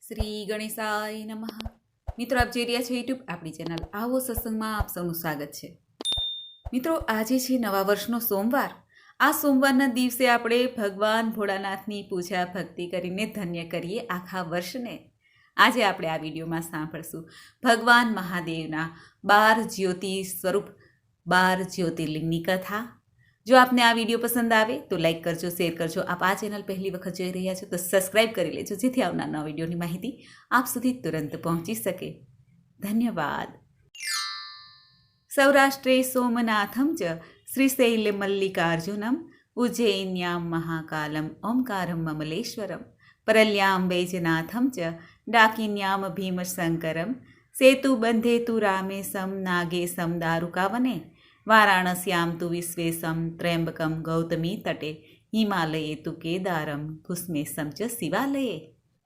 શ્રી ગણેશાય નમઃ. મિત્રો, આપ જોઈ રહ્યા છો યુટ્યુબ આપણી ચેનલ આવો સત્સંગમાં આપ સૌનું સ્વાગત છે. મિત્રો, આજે છે નવા વર્ષનો સોમવાર. આ સોમવારના દિવસે આપણે ભગવાન ભોળાનાથની પૂજા ભક્તિ કરીને ધન્ય કરીએ આખા વર્ષને. આજે આપણે આ વિડીયોમાં સાંભળશું ભગવાન મહાદેવના 12 જ્યોતિ સ્વરૂપ 12 જ્યોતિર્લિંગની કથા. જો આપને આ વિડીયો પસંદ આવે તો લાઈક કરજો, શેર કરજો. આપ આ ચેનલ પહેલી વખત જોઈ રહ્યા છો તો સબસ્ક્રાઈબ કરી લેજો, જેથી આવનાર નવા વિડીયોની માહિતી આપ સુધી તુરંત પહોંચી શકે. ધન્યવાદ. સૌરાષ્ટ્રે સોમનાથમ ચ શ્રીશૈલ મલ્લિકાર્જુનમ ઉજ્જૈન્યામ મહાકાલમ ઓમકારમ મમલેશ્વરમ પરલ્યામ વૈજનાથમ ચ ડાકિન્યામ ભીમશંકરમ સેતુબંધે તુ રામેશમ નાગેશમ દારુકાવને વારાણસ્યામ તુ વિશ્વેશમ ત્રયંબકમ ગૌતમી તટે હિમાલયે તુ કેદારમ કુસ્મેશમ ચ શિવાલયે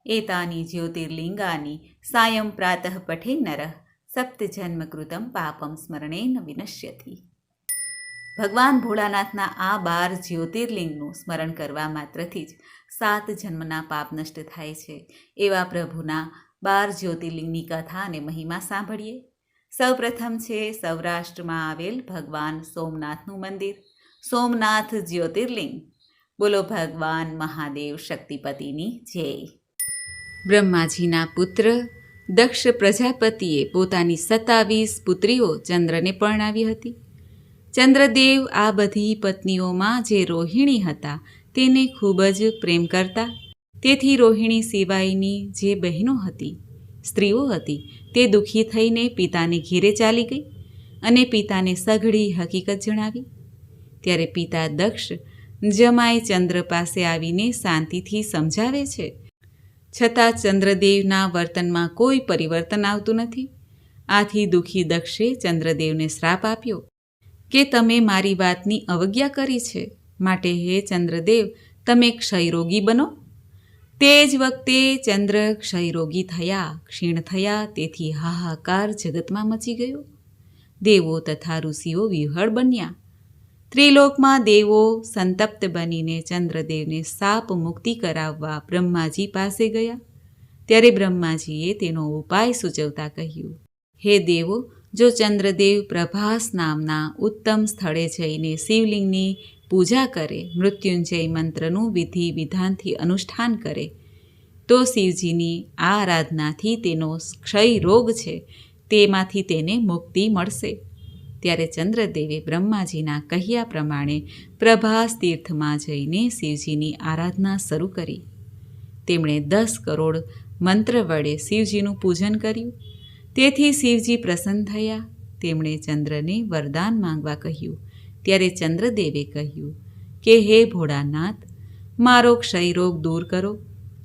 એતાની જ્યોતિર્લિંગાની સાયં પ્રાતઃ પઠે નરઃ સપ્તજન્મકૃતમ પાપમ સ્મરણેન વિનશ્યતિ. ભગવાન ભોળાનાથના આ 12 જ્યોતિર્લિંગનું સ્મરણ કરવા માત્રથી જ 7 જન્મના પાપ નષ્ટ થાય છે. એવા પ્રભુના 12 જ્યોતિર્લિંગની કથા અને મહિમા સાંભળીએ. સૌપ્રથમ છે સૌરાષ્ટ્રમાં આવેલ ભગવાન સોમનાથનું મંદિર, સોમનાથ જ્યોતિર્લિંગ. બોલો ભગવાન મહાદેવ શક્તિપતિની જય. બ્રહ્માજીના પુત્ર દક્ષ પ્રજાપતિએ પોતાની 27 પુત્રીઓ ચંદ્રને પરણાવી હતી. ચંદ્રદેવ આ બધી પત્નીઓમાં જે રોહિણી હતા તેને ખૂબ જ પ્રેમ કરતા. તેથી રોહિણી સિવાયની જે બહેનો હતી, સ્ત્રીઓ હતી, તે દુઃખી થઈને પિતાને ઘેરે ચાલી ગઈ અને પિતાને સઘળી હકીકત જણાવી. ત્યારે પિતા દક્ષ જમાઈ ચંદ્ર પાસે આવીને શાંતિથી સમજાવે છે, છતાં ચંદ્રદેવના વર્તનમાં કોઈ પરિવર્તન આવતું નથી. આથી દુઃખી દક્ષે ચંદ્રદેવને શ્રાપ આપ્યો કે તમે મારી વાતની અવજ્ઞા કરી છે, માટે હે ચંદ્રદેવ, તમે ક્ષયરોગી બનો. તે જ વખતે ચંદ્ર ક્ષયરોગી થયા, ક્ષીણ થયા. તેથી હાહાકાર જગતમાં મચી ગયો. દેવો તથા ઋષિઓ વિહ્વળ બન્યા. ત્રિલોકમાં દેવો સંતપ્ત બનીને ચંદ્રદેવને શાપ મુક્તિ કરાવવા બ્રહ્માજી પાસે ગયા. ત્યારે બ્રહ્માજીએ તેનો ઉપાય સૂચવતા કહ્યું, હે દેવો, જો ચંદ્રદેવ પ્રભાસ નામના ઉત્તમ સ્થળે જઈને શિવલિંગની પૂજા કરે, મૃત્યુંજય મંત્રનું વિધિ વિધાનથી અનુષ્ઠાન કરે, તો શિવજીની આ આરાધનાથી તેનો ક્ષય રોગ છે તેમાંથી તેને મુક્તિ મળશે. ત્યારે ચંદ્રદેવે બ્રહ્માજીના કહ્યા પ્રમાણે પ્રભાસ તીર્થમાં જઈને શિવજીની આરાધના શરૂ કરી. તેમણે 10 કરોડ મંત્ર વડે શિવજીનું પૂજન કર્યું. તેથી શિવજી પ્રસન્ન થયા. તેમણે ચંદ્રને વરદાન માંગવા કહ્યું. ત્યારે ચંદ્રદેવે કહ્યું કે હે ભોળાનાથ, મારો ક્ષયરોગ દૂર કરો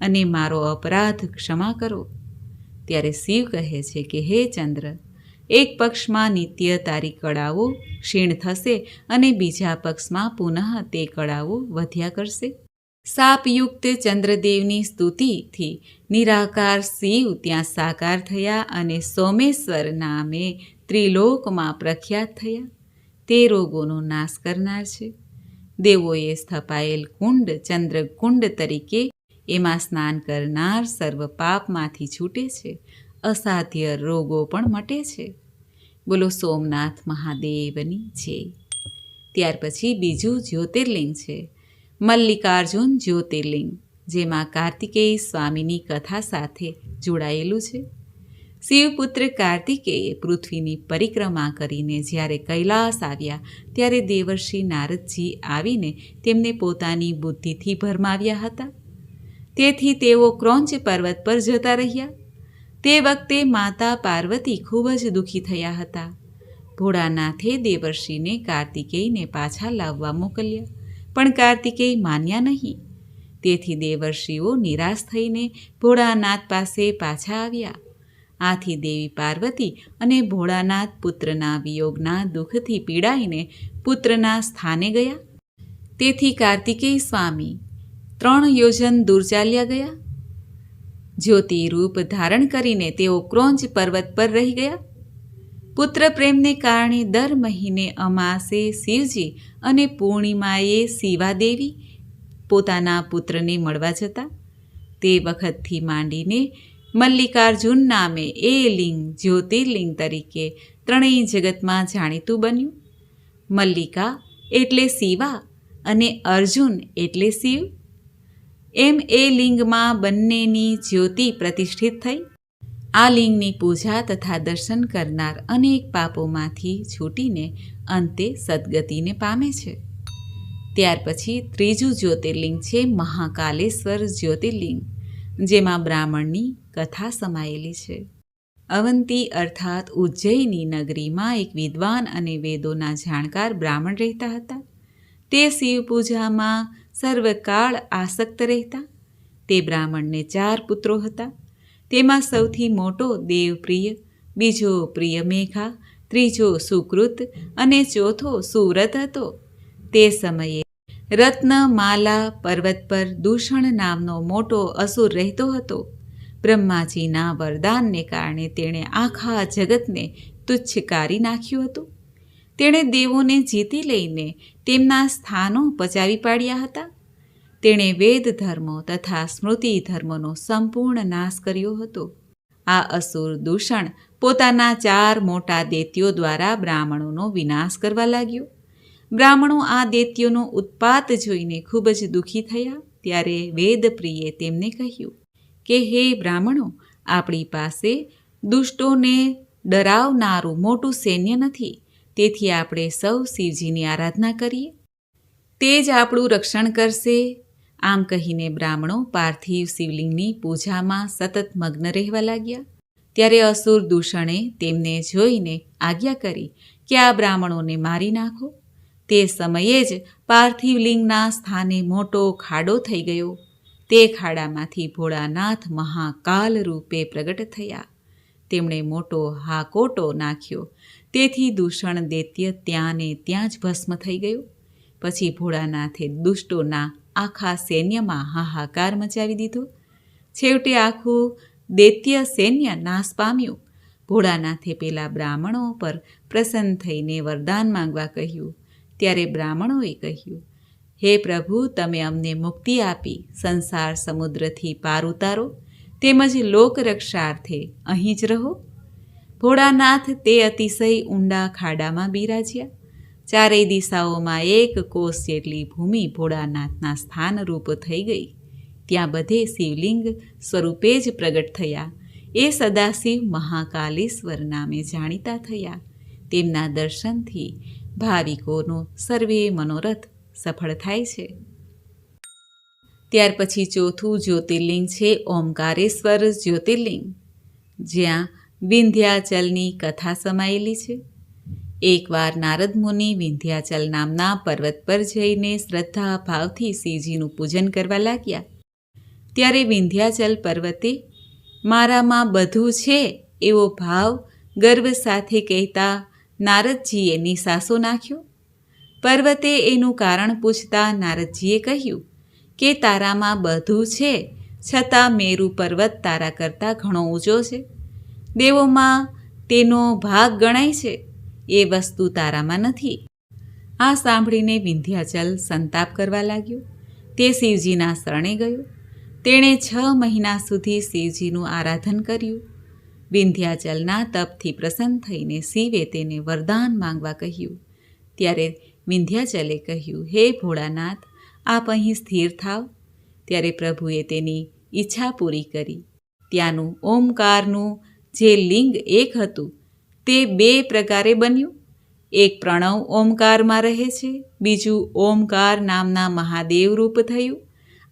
અને મારો અપરાધ ક્ષમા કરો. ત્યારે શિવ કહે છે કે હે ચંદ્ર, એક પક્ષમાં નિત્ય તારી કળાઓ ક્ષીણ થશે અને બીજા પક્ષમાં પુનઃ તે કળાઓ વધ્યા કરશે. શાપયુક્ત ચંદ્રદેવની સ્તુતિથી નિરાકાર શિવ ત્યાં સાકાર થયા અને સોમેશ્વર નામે ત્રિલોકમાં પ્રખ્યાત થયા. તે રોગોનો નાશ કરનાર છે. દેવોએ સ્થપાયેલ કુંડ ચંદ્રકુંડ તરીકે એમાં સ્નાન કરનાર સર્વ પાપમાંથી છૂટે છે. અસાધ્ય રોગો પણ મટે છે. બોલો સોમનાથ મહાદેવની જય. ત્યાર પછી બીજું જ્યોતિર્લિંગ છે મલ્લિકાર્જુન જ્યોતિર્લિંગ, જેમાં કાર્તિકેય સ્વામીની કથા સાથે જોડાયેલું છે. શિવપુત્ર કાર્તિકેયે પૃથ્વીની પરિક્રમા કરીને જ્યારે કૈલાસ આવ્યા ત્યારે દેવર્ષિ નારદજી આવીને તેમને પોતાની બુદ્ધિથી ભરમાવ્યા હતા. તેથી તેઓ ક્રોંચ પર્વત પર જતા રહ્યા. તે વખતે માતા પાર્વતી ખૂબ જ દુઃખી થયા હતા. ભોળાનાથે દેવર્ષિને કાર્તિકેયને પાછા લાવવા મોકલ્યા, પણ કાર્તિકેય માન્યા નહીં. તેથી દેવર્ષિઓ નિરાશ થઈને ભોળાનાથ પાસે પાછા આવ્યા. આથી દેવી પાર્વતી અને ભોળાનાથ પુત્રના વિયોગના દુઃખથી પીડાઈને પુત્રના સ્થાને ગયા. તેથી કાર્તિકેય સ્વામી 3 યોજન દૂર ચાલ્યા ગયા. જ્યોતિ રૂપ ધારણ કરીને તેઓ ક્રોંચ પર્વત પર રહી ગયા. પુત્ર પ્રેમને કારણે દર મહિને અમાસે શિવજી અને પૂર્ણિમાએ શિવાદેવી પોતાના પુત્રને મળવા જતા. તે વખતથી માંડીને મલ્લિકાર્જુન નામે એ લિંગ જ્યોતિર્લિંગ તરીકે ત્રણેય જગતમાં જાણીતું બન્યું. મલ્લિકા એટલે શિવા અને અર્જુન એટલે શિવ. એમ એ લિંગમાં બંનેની જ્યોતિ પ્રતિષ્ઠિત થઈ. આ લિંગની પૂજા તથા દર્શન કરનાર અનેક પાપોમાંથી છૂટીને અંતે સદગતિને પામે છે. ત્યાર પછી ત્રીજું જ્યોતિર્લિંગ છે મહાકાલેશ્વર જ્યોતિર્લિંગ, જેમાં બ્રાહ્મણની કથા સમાયેલી છે. અવંતી અર્થાત ઉજ્જૈની નગરીમાં એક વિદ્વાન અને વેદોના જાણકાર બ્રાહ્મણ રહેતા હતા. તે શિવ પૂજામાં સર્વકાળ આસક્ત રહેતા. તે બ્રાહ્મણને 4 પુત્રો હતા. તેમાં સૌથી મોટો દેવપ્રિય, બીજો પ્રિય મેઘા, ત્રીજો સુકૃત અને ચોથો સુવ્રત હતો. તે સમયે રત્નમાલા પર્વત પર દૂષણ નામનો મોટો અસુર રહેતો હતો. બ્રહ્માજીના વરદાનને કારણે તેણે આખા જગતને તુચ્છકારી નાખ્યું હતું. તેણે દેવોને જીતી લઈને તેમના સ્થાનો પચાવી પાડ્યા હતા. તેણે વેદ ધર્મો તથા સ્મૃતિ ધર્મોનો સંપૂર્ણ નાશ કર્યો હતો. આ અસુર દૂષણ પોતાના 4 મોટા દૈત્યો દ્વારા બ્રાહ્મણોનો વિનાશ કરવા લાગ્યો. બ્રાહ્મણો આ દૈત્યોનો ઉત્પાત જોઈને ખૂબ જ દુઃખી થયા. ત્યારે વેદપ્રિયે તેમને કહ્યું કે હે બ્રાહ્મણો, આપણી પાસે દુષ્ટોને ડરાવનારું મોટું સૈન્ય નથી. તેથી આપણે સૌ શિવજીની આરાધના કરીએ, તે જ આપણું રક્ષણ કરશે. આમ કહીને બ્રાહ્મણો પાર્થિવ શિવલિંગની પૂજામાં સતત મગ્ન રહેવા લાગ્યા. ત્યારે અસુર દૂષણે તેમને જોઈને આજ્ઞા કરી કે આ બ્રાહ્મણોને મારી નાખો. તે સમયે જ પાર્થિવ લિંગના સ્થાને મોટો ખાડો થઈ ગયો. તે ખાડામાંથી ભોળાનાથ મહાકાલ રૂપે પ્રગટ થયા. તેમણે મોટો હાકોટો નાખ્યો. તેથી દૂષણ દૈત્ય ત્યાં ને ત્યાં જ ભસ્મ થઈ ગયું. પછી ભોળાનાથે દુષ્ટોના આખા સૈન્યમાં હાહાકાર મચાવી દીધો. છેવટે આખું દૈત્ય સૈન્ય નાશ પામ્યું. ભોળાનાથે પેલા બ્રાહ્મણો પર પ્રસન્ન થઈને વરદાન માંગવા કહ્યું. ત્યારે બ્રાહ્મણોએ કહ્યું, હે પ્રભુ, તમે અમને મુક્તિ આપી સંસાર સમુદ્રથી પાર ઉતારો, તેમજ લોકરક્ષાર્થે અહીં જ રહો. ભોળાનાથ તે અતિશય ઊંડા ખાડામાં બિરાજ્યા. 4 દિશાઓમાં 1 કોસ જેટલી ભૂમિ ભોળાનાથના સ્થાનરૂપ થઈ ગઈ. ત્યાં બધે શિવલિંગ સ્વરૂપે જ પ્રગટ થયા. એ સદાશિવ મહાકાલેશ્વર નામે જાણીતા થયા. તેમના દર્શનથી ભાવિકોનો સર્વે મનોરથ સફળ થાય છે. ત્યાર પછી ચોથું જ્યોતિર્લિંગ છે ઓમકારેશ્વર જ્યોતિર્લિંગ, જ્યાં વિંધ્યાચલની કથા સમાયેલી છે. એકવાર નારદ મુનિ વિંધ્યાચલ નામના પર્વત પર જઈને શ્રદ્ધા ભાવથી શિવજીનું પૂજન કરવા લાગ્યા. ત્યારે વિંધ્યાચલ પર્વતે મારામાં બધું છે એવો ભાવ ગર્વ સાથે કહેતા નારદજીએ નિસાસો નાખ્યો. પર્વતે એનું કારણ પૂછતા નારદજીએ કહ્યું કે તારામાં બધું છે, છતાં મેરુ પર્વત તારા કરતાં ઘણો ઊંચો છે. દેવોમાં તેનો ભાગ ગણાય છે, એ વસ્તુ તારામાં નથી. આ સાંભળીને વિંધ્યાચલ સંતાપ કરવા લાગ્યો. તે શિવજીના શરણે ગયો. તેણે 6 મહિના સુધી શિવજીનું આરાધન કર્યું. વિંધ્યાચલના તપથી પ્રસન્ન થઈને શિવે તેને વરદાન માંગવા કહ્યું. ત્યારે વિંધ્યાચલે કહ્યું, હે ભોળાનાથ, આપ અહીં સ્થિર થાવ. ત્યારે પ્રભુએ તેની ઈચ્છા પૂરી કરી. ત્યાંનું ઓમકારનું જે લિંગ એક હતું તે 2 પ્રકારે બન્યું. એક પ્રણવ ઓમકારમાં રહે છે, બીજું ઓમકાર નામના મહાદેવ રૂપ થયું.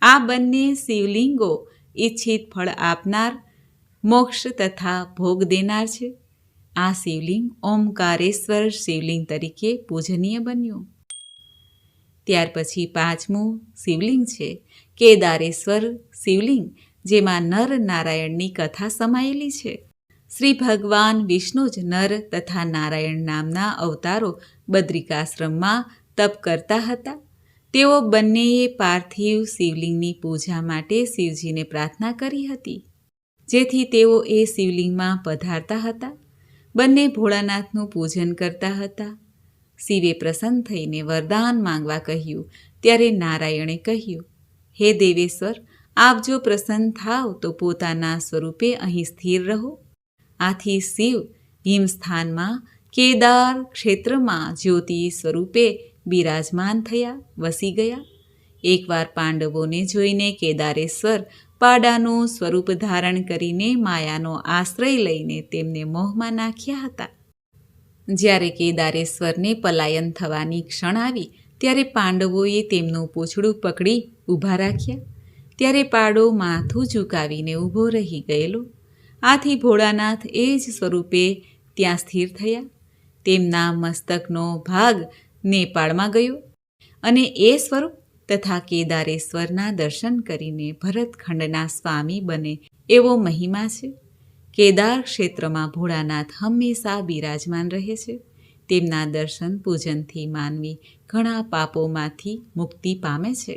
આ બંને શિવલિંગો ઈચ્છિત ફળ આપનાર, મોક્ષ તથા ભોગ દેનાર છે. આ શિવલિંગ ઓમકારેશ્વર શિવલિંગ તરીકે પૂજનીય બન્યું. ત્યાર પછી 5મું શિવલિંગ છે કેદારેશ્વર શિવલિંગ, જેમાં નર નારાયણની કથા સમાયેલી છે. શ્રી ભગવાન વિષ્ણુ જ નર તથા નારાયણ નામના અવતારો બદ્રિકાશ્રમમાં તપ કરતા હતા. તેઓ બંનેએ પાર્થિવ શિવલિંગની પૂજા માટે શિવજીને પ્રાર્થના કરી હતી, જેથી તેઓ એ શિવલિંગમાં પધારતા હતા. બંને ભોળાનાથનું પૂજન કરતા હતા. શિવે પ્રસન્ન થઈને વરદાન માંગવા કહ્યું. ત્યારે નારાયણે કહ્યું, હે દેવેશ્વર, આપ જો પ્રસન્ન થાવ તો પોતાના સ્વરૂપે અહીં સ્થિર રહો. આથી શિવ હિમસ્થાનમાં કેદાર ક્ષેત્રમાં જ્યોતિ સ્વરૂપે બિરાજમાન થયા, વસી ગયા. એકવાર પાંડવોને જોઈને કેદારેશ્વર પાડાનું સ્વરૂપ ધારણ કરીને માયાનો આશ્રય લઈને તેમને મોહમાં નાખ્યા હતા. જ્યારે કેદારેશ્વરને પલાયન થવાની ક્ષણ આવી ત્યારે પાંડવોએ તેમનું પૂંછડું પકડી ઊભા રાખ્યા. ત્યારે પાડો માથું ઝુકાવીને ઊભો રહી ગયેલો. આથી ભોળાનાથ એ જ સ્વરૂપે ત્યાં સ્થિર થયા. તેમના મસ્તકનો ભાગ નેપાળમાં ગયો અને એ સ્વરૂપ તથા કેદારેશ્વરના દર્શન કરીને ભરતખંડના સ્વામી બને એવો મહિમા છે. કેદાર ક્ષેત્રમાં ભોળાનાથ હંમેશા બિરાજમાન રહે છે. તેમના દર્શન પૂજનથી માનવી ઘણા પાપોમાંથી મુક્તિ પામે છે.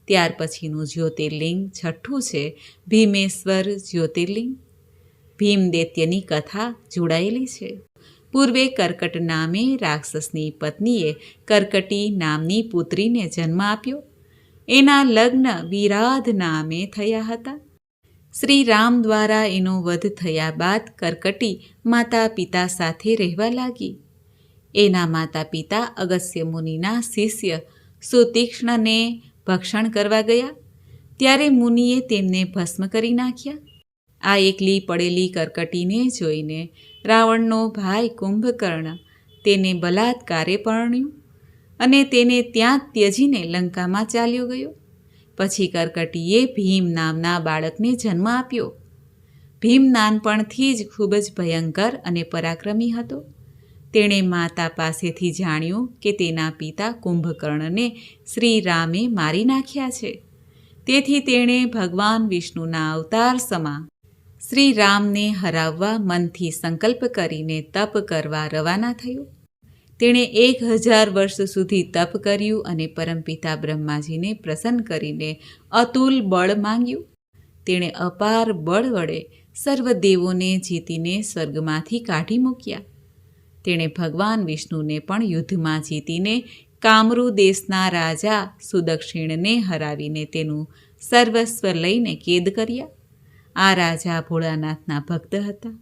ત્યાર પછીનું જ્યોતિર્લિંગ છઠ્ઠું છે ભીમેશ્વર જ્યોતિર્લિંગ. ભીમ દૈત્યની કથા જોડાયેલી છે. પૂર્વે કર્કટ નામે રાક્ષસની પત્નીએ કર્કટી નામની પુત્રીને જન્મ આપ્યો. એના લગ્ન વિરાધ નામે થયા હતા. શ્રી રામ દ્વારા એનો વધ થયા બાદ કર્કટી માતા પિતા સાથે રહેવા લાગી. એના માતા પિતા અગસ્ત્ય મુનિના શિષ્ય સુતીક્ષ્ણને ભક્ષણ કરવા ગયા ત્યારે મુનિએ તેમને ભસ્મ કરી નાખ્યા. આ એકલી પડેલી કર્કટીને જોઈને રાવણનો ભાઈ કુંભકર્ણ તેને બલાત્કારે પરણ્યું અને તેને ત્યાં ત્યજીને લંકામાં ચાલ્યો ગયો. પછી કર્કટીએ ભીમ નામના બાળકને જન્મ આપ્યો. ભીમ નાનપણથી જ ખૂબ જ ભયંકર અને પરાક્રમી હતો. તેણે માતા પાસેથી જાણ્યું કે તેના પિતા કુંભકર્ણને શ્રી રામે મારી નાખ્યા છે. તેથી તેણે ભગવાન વિષ્ણુના અવતાર સમા શ્રી રામને હરાવવા મનથી સંકલ્પ કરીને તપ કરવા રવાના થયો. તેણે 1000 વર્ષ સુધી તપ કર્યું અને પરમપિતા બ્રહ્માજીને પ્રસન્ન કરીને અતુલ બળ માંગ્યું. તેણે અપાર બળ વડે સર્વ દેવોને જીતીને સ્વર્ગમાંથી કાઢી મૂક્યા. તેણે ભગવાન વિષ્ણુને પણ યુદ્ધમાં જીતીને કામરુ દેશના રાજા સુદક્ષિણને હરાવીને તેનું સર્વસ્વ લઈને કેદ કર્યા. આ રાજા ભોળાનાથના ભક્ત હતા.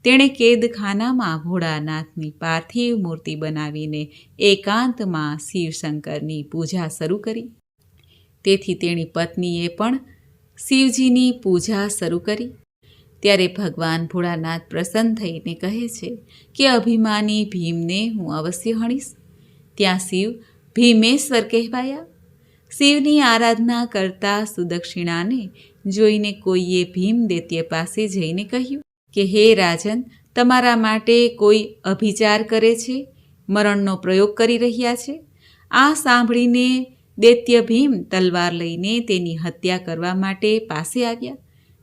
તેણે કેદખાનામાં ભોળાનાથની પાર્થિવ મૂર્તિ બનાવીને એકાંતમાં શિવશંકરની પૂજા શરૂ કરી. તેથી તેની પત્નીએ પણ શિવજીની પૂજા શરૂ કરી. ત્યારે ભગવાન ભોળાનાથ પ્રસન્ન થઈને કહે છે કે અભિમાની ભીમને હું અવશ્ય હણીશ. ત્યાં શિવ ભીમેશ્વર કહેવાયા. શિવની આરાધના કરતા સુદક્ષિણાને જોઈને કોઈએ ભીમ દૈત્ય પાસે જઈને કહ્યું કે હે રાજન, તમારા માટે કોઈ અભિચાર કરે છે, મરણનો પ્રયોગ કરી રહ્યા છે. આ સાંભળીને દૈત્ય ભીમ તલવાર લઈને તેની હત્યા કરવા માટે પાસે આવ્યા.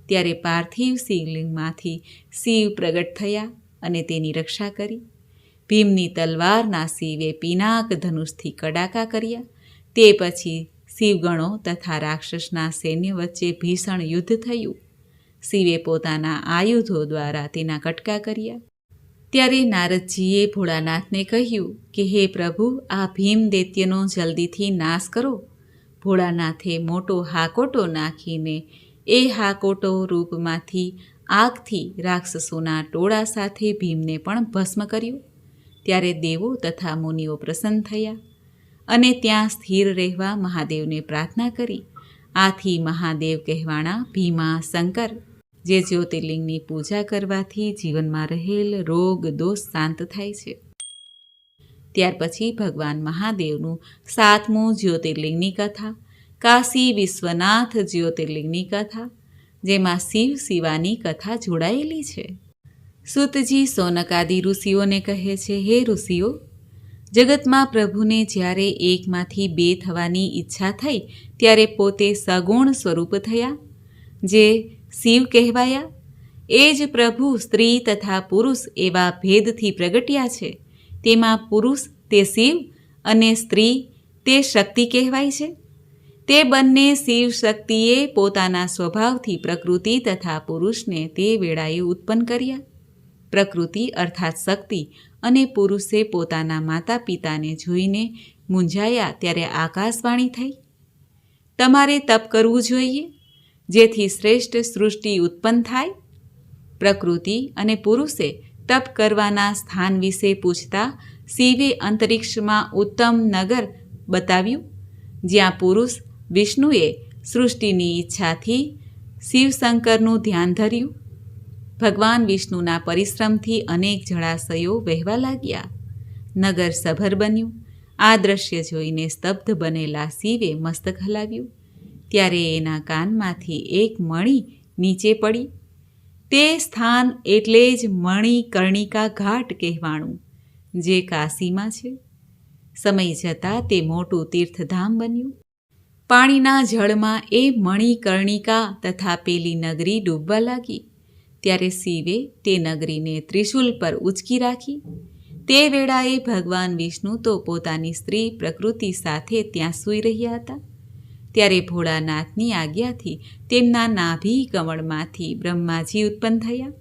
ત્યારે પાર્થિવ શિવલિંગમાંથી શિવ પ્રગટ થયા અને તેની રક્ષા કરી. ભીમની તલવારના શિવે પિનાક ધનુષથી કડાકા કર્યા. તે પછી શિવગણો તથા રાક્ષસના સૈન્ય વચ્ચે ભીષણ યુદ્ધ થયું. શિવે પોતાના આયુધો દ્વારા તેના કટકા કર્યા. ત્યારે નારદજીએ ભોળાનાથને કહ્યું કે હે પ્રભુ, આ ભીમ દૈત્યનો જલ્દીથી નાશ કરો. ભોળાનાથે મોટો હાકોટો નાખીને એ હાકોટો રૂપમાંથી આગથી રાક્ષસોના ટોળા સાથે ભીમને પણ ભસ્મ કર્યો. ત્યારે દેવો તથા મુનિઓ પ્રસન્ન થયા અને ત્યાં સ્થિર રહેવા મહાદેવને પ્રાર્થના કરી. આથી મહાદેવ કહેવાણા ભીમા શંકર, જે જ્યોતિર્લિંગની પૂજા કરવાથી જીવનમાં રહેલ રોગ દોષ શાંત થાય છે. ત્યાર પછી ભગવાન મહાદેવનું 7મું જ્યોતિર્લિંગની કથા, કાશી વિશ્વનાથ જ્યોતિર્લિંગની કથા, જેમાં શિવ શિવાની કથા જોડાયેલી છે. સૂતજી સોનકાદિ ઋષિઓને કહે છે, હે ઋષિઓ, જગતમાં પ્રભુને જ્યારે એકમાંથી બે થવાની ઈચ્છા થઈ ત્યારે પોતે સગુણ સ્વરૂપ થયા, જે શિવ કહેવાયા. એ જ પ્રભુ સ્ત્રી તથા પુરુષ એવા ભેદથી પ્રગટ્યા છે. તેમાં પુરુષ તે શિવ અને સ્ત્રી તે શક્તિ કહેવાય છે. તે બંને શિવ શક્તિએ પોતાના સ્વભાવથી પ્રકૃતિ તથા પુરુષને તે વેળાએ ઉત્પન્ન કર્યા. પ્રકૃતિ અર્થાત શક્તિ અને પુરુષે પોતાના માતા પિતાને જોઈને મૂંઝાયા ત્યારે આકાશવાણી થઈ, તમારે તપ કરવું જોઈએ. જેથી શ્રેષ્ઠ સૃષ્ટિ ઉત્પન્ન થાય? પ્રકૃતિ અને પુરુષે તપ કરવાના સ્થાન વિશે પૂછતા શિવે અંતરિક્ષમાં ઉત્તમ નગર બતાવ્યું, જ્યાં પુરુષ વિષ્ણુએ સૃષ્ટિની ઈચ્છાથી શિવશંકરનું ધ્યાન ધર્યું. ભગવાન વિષ્ણુના પરિશ્રમથી અનેક જળાશયો વહેવા લાગ્યા. નગર સભર બન્યું. આ દ્રશ્ય જોઈને સ્તબ્ધ બનેલા શિવે મસ્તક હલાવ્યું. ત્યારે એના કાનમાંથી એક મણિ નીચે પડી. તે સ્થાન એટલે જ મણિકર્ણિકા ઘાટ કહેવાણું, જે કાશીમાં છે. સમય જતાં તે મોટું તીર્થધામ બન્યું. પાણીના જળમાં એ મણિકર્ણિકા તથા પેલી નગરી ડૂબવા લાગી. ત્યારે શિવે તે નગરીને ત્રિશૂલ પર ઉંચકી રાખી. તે વેળાએ ભગવાન વિષ્ણુ તો પોતાની સ્ત્રી પ્રકૃતિ સાથે ત્યાં સૂઈ રહ્યા હતા. ત્યારે ભોળાનાથની આજ્ઞાથી તેમના નાભી કમળમાંથી બ્રહ્માજી ઉત્પન્ન થયા.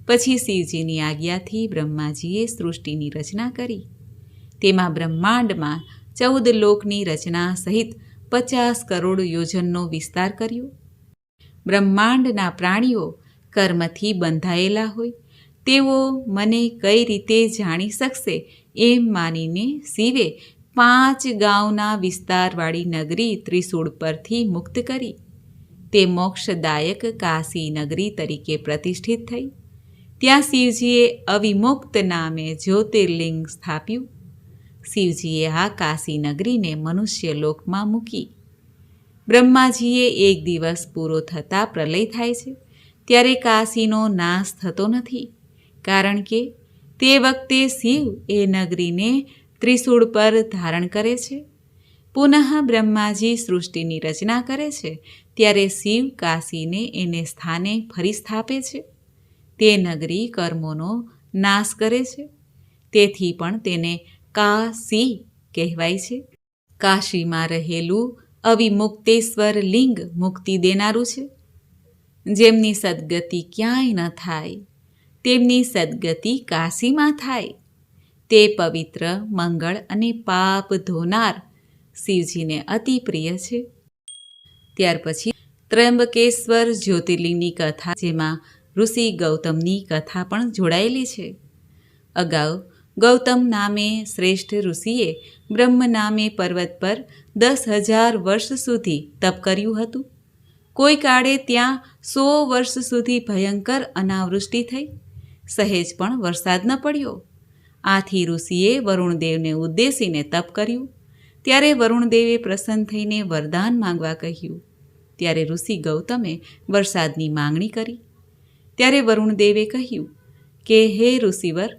પછી શિવજીની આજ્ઞાથી બ્રહ્માજીએ સૃષ્ટિની રચના કરી. તેમાં બ્રહ્માંડમાં 14 લોકની રચના સહિત 50 કરોડ યોજનનો વિસ્તાર કર્યો. બ્રહ્માંડના પ્રાણીઓ કર્મથી બંધાયેલા હોય તેઓ મને કઈ રીતે જાણી શકશે એમ માનીને શિવે 5 ગાંવના વિસ્તારવાળી નગરી ત્રિશૂળ પરથી મુક્ત કરી. તે મોક્ષદાયક કાશી નગરી તરીકે પ્રતિષ્ઠિત થઈ. ત્યાં શિવજીએ અવિમુક્ત નામે જ્યોતિર્લિંગ સ્થાપ્યું. શિવજીએ આ કાશી નગરીને મનુષ્ય લોકમાં મૂકી. બ્રહ્માજીએ એક દિવસ પૂરો થતાં પ્રલય થાય છે. ત્યારે કાશીનો નાશ થતો નથી, કારણ કે તે વખતે શિવ એ નગરીને ત્રિશૂળ પર ધારણ કરે છે. પુનઃ બ્રહ્માજી સૃષ્ટિની રચના કરે છે ત્યારે શિવ કાશીને એને સ્થાને ફરી સ્થાપે છે. તે નગરી કર્મોનો નાશ કરે છે. તેથી પણ તેને કાશી કહેવાય છે. કાશીમાં રહેલું અવિમુક્તેશ્વર લિંગ મુક્તિ દેનારું છે. જેમની સદગતિ ક્યાંય ન થાય તેમની સદગતિ કાશીમાં થાય. તે પવિત્ર, મંગળ અને પાપ ધોનાર શિવજીને અતિ પ્રિય છે. ત્યાર પછી ત્રંબકેશ્વર જ્યોતિર્લિંગની કથા, જેમાં ઋષિ ગૌતમની કથા પણ જોડાયેલી છે. અગાઉ ગૌતમ નામે શ્રેષ્ઠ ઋષિએ બ્રહ્મ નામે પર્વત પર 10,000 વર્ષ સુધી તપ કર્યું હતું. કોઈ કાળે ત્યાં 100 વર્ષ સુધી ભયંકર અનાવૃષ્ટિ થઈ. સહેજ પણ વરસાદ ન પડ્યો. આથી ઋષિએ વરુણદેવને ઉદ્દેશીને તપ કર્યું. ત્યારે વરુણદેવે પ્રસન્ન થઈને વરદાન માંગવા કહ્યું. ત્યારે ઋષિ ગૌતમે વરસાદની માંગણી કરી. ત્યારે વરુણદેવે કહ્યું કે હે ઋષિવર,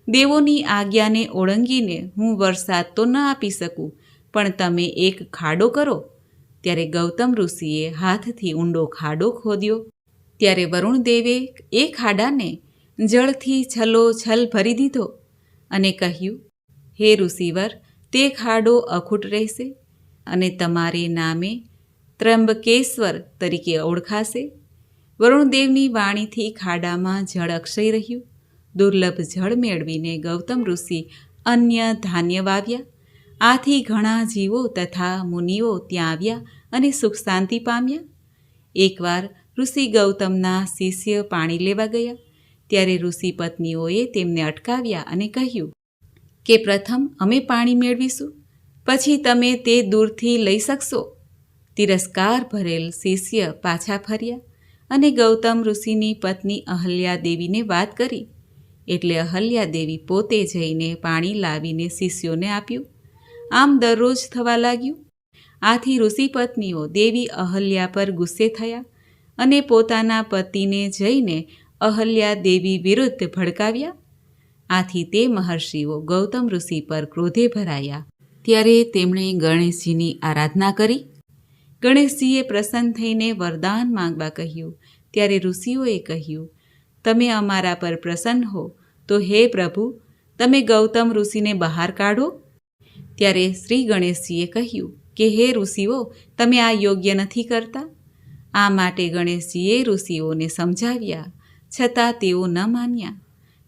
દેવોની આજ્ઞાને ઓળંગીને હું વરસાદ તો ન આપી શકું, પણ તમે એક ખાડો કરો. ત્યારે ગૌતમ ઋષિએ હાથથી ઊંડો ખાડો ખોદ્યો. ત્યારે વરુણદેવે એ ખાડાને જળથી છલોછલ ભરી દીધો અને કહ્યું, હે ઋષિવર, તે ખાડો અખૂટ રહેશે અને તમારે નામે ત્રંબકેશ્વર તરીકે ઓળખાશે. વરુણદેવની વાણીથી ખાડામાં જળ અક્ષય રહ્યું. દુર્લભ જળ મેળવીને ગૌતમ ઋષિ અન્ય ધાન્ય વાવ્યા. આથી ઘણા જીવો તથા મુનિઓ ત્યાં આવ્યા અને સુખ શાંતિ પામ્યા. એકવાર ઋષિ ગૌતમના શિષ્ય પાણી લેવા ગયા. ત્યારે ઋષિ પત્નીઓએ તેમને અટકાવ્યા અને કહ્યું કે પ્રથમ અમે પાણી મેળવીશું, પછી તમે તે દૂરથી લઈ શકશો. તિરસ્કાર ભરેલ શિષ્ય પાછા ફર્યા અને ગૌતમ ઋષિની પત્ની અહલ્યા દેવીને વાત કરી. એટલે અહલ્યા દેવી પોતે જઈને પાણી લાવીને શિષ્યોને આપ્યું. આમ દરરોજ થવા લાગ્યું. આથી ઋષિ પત્નીઓ દેવી અહલ્યા પર ગુસ્સે થયા અને પોતાના પતિને જઈને અહલ્યા દેવી વિરુદ્ધ ભડકાવ્યા. આથી તે મહર્ષિઓ ગૌતમ ઋષિ પર ક્રોધે ભરાયા. ત્યારે તેમણે ગણેશજીની આરાધના કરી. ગણેશજીએ પ્રસન્ન થઈને વરદાન માંગવા કહ્યું. ત્યારે ઋષિઓએ કહ્યું, તમે અમારા પર પ્રસન્ન હો તો હે પ્રભુ, તમે ગૌતમ ઋષિને બહાર કાઢો. ત્યારે શ્રી ગણેશજીએ કહ્યું કે હે ઋષિઓ, તમે આ યોગ્ય નથી કરતા. આ માટે ગણેશજીએ ઋષિઓને સમજાવ્યા, છતાં તેઓ ન માન્યા.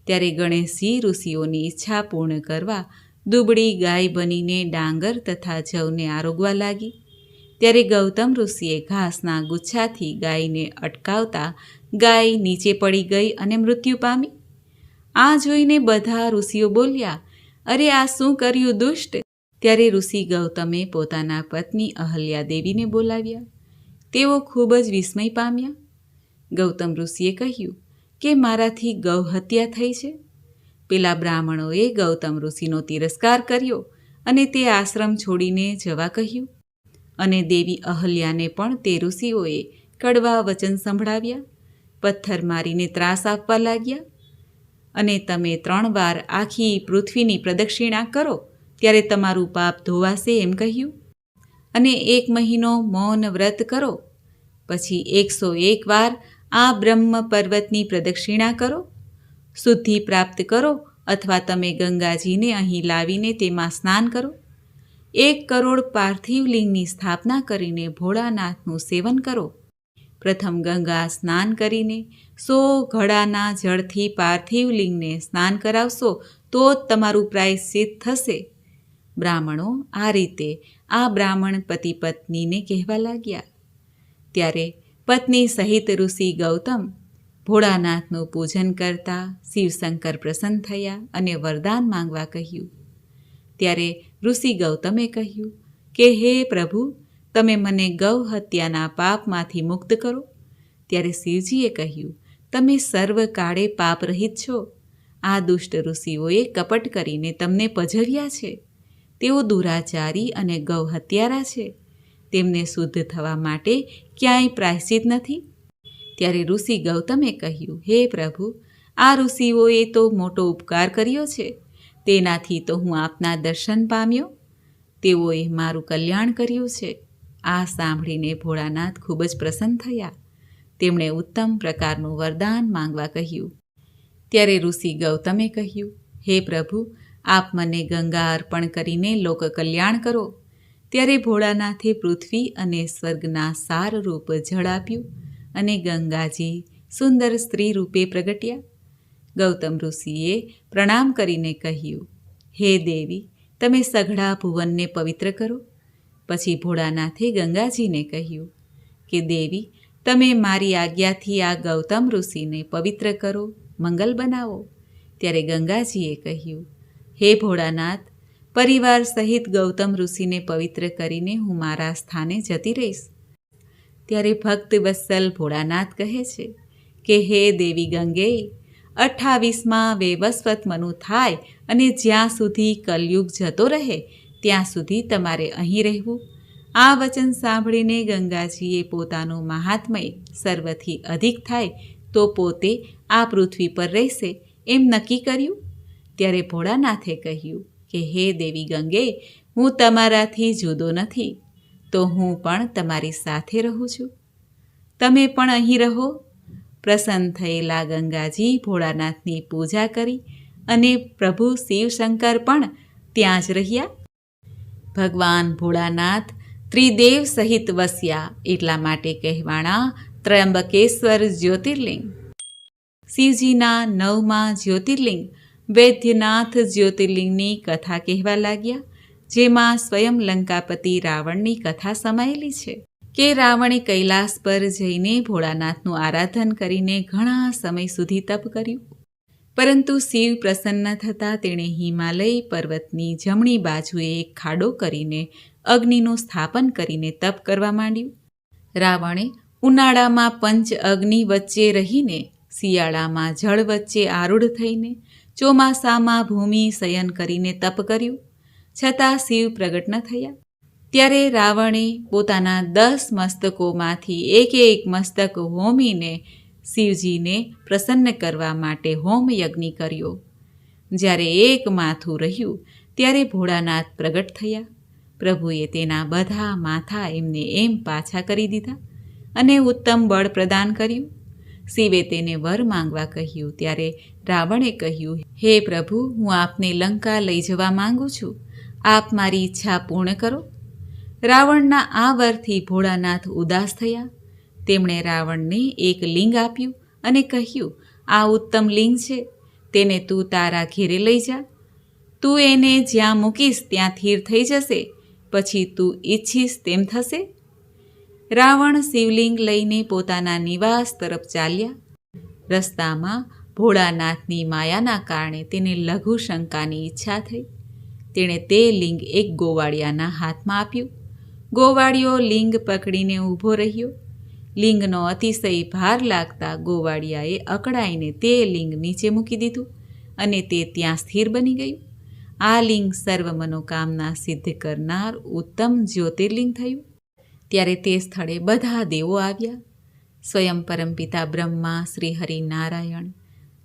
ત્યારે ગણેશજી ઋષિઓની ઈચ્છા પૂર્ણ કરવા દુબળી ગાય બનીને ડાંગર તથા જવને આરોગવા લાગી. ત્યારે ગૌતમ ઋષિએ ઘાસના ગુચ્છાથી ગાયને અટકાવતા ગાય નીચે પડી ગઈ અને મૃત્યુ પામી. આ જોઈને બધા ઋષિઓ બોલ્યા, અરે આ શું કર્યું દુષ્ટ! ત્યારે ઋષિ ગૌતમે પોતાના પત્ની અહલ્યા દેવીને બોલાવ્યા. તેઓ ખૂબ જ વિસ્મય પામ્યા. ગૌતમ ઋષિએ કહ્યું કે મારાથી ગૌ હત્યા થઈ છે. પેલા બ્રાહ્મણોએ ગૌતમ ઋષિનો તિરસ્કાર કર્યો અને તે આશ્રમ છોડીને જવા કહ્યું. અને દેવી અહલ્યાને પણ તે ઋષિઓએ કડવા વચન સંભળાવ્યા, પથ્થર મારીને ત્રાસ આપવા લાગ્યા. અને તમે 3 વાર આખી પૃથ્વીની પ્રદક્ષિણા કરો ત્યારે તમારું પાપ ધોવાશે એમ કહ્યું. અને 1 મહિનો મૌન વ્રત કરો, પછી 101 વાર આ બ્રહ્મ પર્વતની પ્રદક્ષિણા કરો, શુદ્ધિ પ્રાપ્ત કરો, અથવા તમે ગંગાજીને અહીં લાવીને તેમાં સ્નાન કરો. 1 કરોડ પાર્થિવ લિંગની સ્થાપના કરીને ભોળાનાથનું સેવન કરો. પ્રથમ ગંગા સ્નાન કરીને 100 ઘડાના જળથી પાર્થિવ લિંગને સ્નાન કરાવશો તો જ તમારું પ્રાયશ્ચિત થશે. બ્રાહ્મણો આ રીતે આ બ્રાહ્મણ પતિ પત્નીને કહેવા લાગ્યા. ત્યારે પત્ની સહિત ઋષિ ગૌતમ ભોળાનાથનું પૂજન કરતા શિવશંકર પ્રસન્ન થયા અને વરદાન માંગવા કહ્યું. ત્યારે ઋષિ ગૌતમે કહ્યું કે હે પ્રભુ, તમે મને ગૌ હત્યાના પાપમાંથી મુક્ત કરો. ત્યારે શિવજીએ કહ્યું, તમે સર્વકાળે પાપરહિત છો. આ દુષ્ટ ઋષિઓએ કપટ કરીને તમને પજવ્યા છે. તેઓ દુરાચારી અને ગૌ હત્યારા છે. તેમને શુદ્ધ થવા માટે ક્યાંય પ્રાયશ્ચિત નથી. ત્યારે ઋષિ ગૌતમે કહ્યું, હે પ્રભુ, આ ઋષિઓએ તો મોટો ઉપકાર કર્યો છે. તેનાથી તો હું આપના દર્શન પામ્યો. તેઓએ મારું કલ્યાણ કર્યું છે. આ સાંભળીને ભોળાનાથ ખૂબ જ પ્રસન્ન થયા. તેમણે ઉત્તમ પ્રકારનું વરદાન માંગવા કહ્યું. ત્યારે ઋષિ ગૌતમે કહ્યું, હે પ્રભુ, આપ મને ગંગા અર્પણ કરીને લોક કલ્યાણ કરો. ત્યારે ભોળાનાથે પૃથ્વી અને સ્વર્ગના સારરૂપ જળ આપ્યું અને ગંગાજી સુંદર સ્ત્રી રૂપે પ્રગટ્યા. ગૌતમ ઋષિએ પ્રણામ કરીને કહ્યું, હે દેવી, તમે સઘળા ભુવનને પવિત્ર કરો. પછી ભોળાનાથે ગંગાજીને કહ્યું કે દેવી, તમે મારી આજ્ઞાથી આ ગૌતમ ઋષિને પવિત્ર કરો, મંગલ બનાવો. ત્યારે ગંગાજીએ કહ્યું, હે ભોળાનાથ, પરિવાર સહિત ગૌતમ ઋષિને પવિત્ર કરીને હું મારા સ્થાને જતી રહીશ. ત્યારે ભક્ત વત્સલ ભોળાનાથ કહે છે કે હે દેવી ગંગે, 28માં વૈવસ્વત મનુ થાય અને જ્યાં સુધી કલયુગ જતો રહે ત્યાં સુધી તમારે અહીં રહેવું. આ વચન સાંભળીને ગંગાજીએ પોતાનું મહાત્મય સર્વથી અધિક થાય તો પોતે આ પૃથ્વી પર રહેશે એમ નક્કી કર્યું. ત્યારે ભોળાનાથે કહ્યું કે હે દેવી ગંગે, હું તમારાથી જુદો નથી, તો હું પણ તમારી સાથે રહું છું. તમે પણ અહીં રહો. પ્રસન્ન થયેલા ગંગાજી ભોળાનાથની પૂજા કરી અને પ્રભુ શિવશંકર પણ ત્યાં જ રહ્યા. ભગવાન ભોળાનાથ ત્રિદેવ સહિત વસ્યા એટલા માટે કહેવાણા ત્રયંબકેશ્વર જ્યોતિર્લિંગ. શિવજીના 9મા જ્યોતિર્લિંગ વૈદ્યનાથ જ્યોતિર્લિંગની કથા કહેવા લાગ્યા, જેમાં સ્વયં લંકાપતિ રાવણની કથા સમાયેલી છે કે રાવણે કૈલાસ પર જઈને ભોળાનાથનું આરાધન કરીને ઘણા સમય સુધી તપ કર્યું. પરંતુ શિવ પ્રસન્ન થતાં તેણે હિમાલય પર્વતની જમણી બાજુએ એક ખાડો કરીને અગ્નિનું સ્થાપન કરીને તપ કરવા માંડ્યું. રાવણે ઉનાળામાં પંચ અગ્નિ વચ્ચે રહીને, શિયાળામાં જળ વચ્ચે આરૂઢ થઈને, ચોમાસામાં ભૂમિ શયન કરીને તપ કર્યું, છતાં શિવ પ્રગટ ન થયા. ત્યારે રાવણે પોતાના 10 મસ્તકોમાંથી એક મસ્તક હોમીને શિવજીને પ્રસન્ન કરવા માટે હોમ યજ્ઞ કર્યો. જ્યારે એક માથું રહ્યું ત્યારે ભોળાનાથ પ્રગટ થયા. પ્રભુએ તેના બધા માથા એમને એમ પાછા કરી દીધા અને ઉત્તમ બળ પ્રદાન કર્યું. શિવે તેને વર માંગવા કહ્યું. ત્યારે રાવણે કહ્યું, હે પ્રભુ, હું આપને લંકા લઈ જવા માંગુ છું. આપ મારી ઈચ્છા પૂર્ણ કરો. રાવણના આ વરથી ભોળાનાથ ઉદાસ થયા. તેમણે રાવણને એક લિંગ આપ્યું અને કહ્યું, આ ઉત્તમ લિંગ છે, તેને તું તારા ઘેરે લઈ જા. તું એને જ્યાં મૂકીશ ત્યાં સ્થિર થઈ જશે, પછી તું ઈચ્છીશ તેમ થશે. રાવણ શિવલિંગ લઈને પોતાના નિવાસ તરફ ચાલ્યા. રસ્તામાં ભોળાનાથની માયાના કારણે તેને લઘુ શંકાની ઈચ્છા થઈ. તેણે તે લિંગ એક ગોવાળિયાના હાથમાં આપ્યું. ગોવાળિયો લિંગ પકડીને ઊભો રહ્યો. લિંગનો અતિશય ભાર લાગતા ગોવાળિયાએ અકળાઈને તે લિંગ નીચે મૂકી દીધું અને તે ત્યાં સ્થિર બની ગયું. આ લિંગ સર્વ મનોકામના સિદ્ધ કરનાર ઉત્તમ જ્યોતિર્લિંગ થયું. ત્યારે તે સ્થળે બધા દેવો આવ્યા. સ્વયં પરમપિતા બ્રહ્મા શ્રી હરિનારાયણ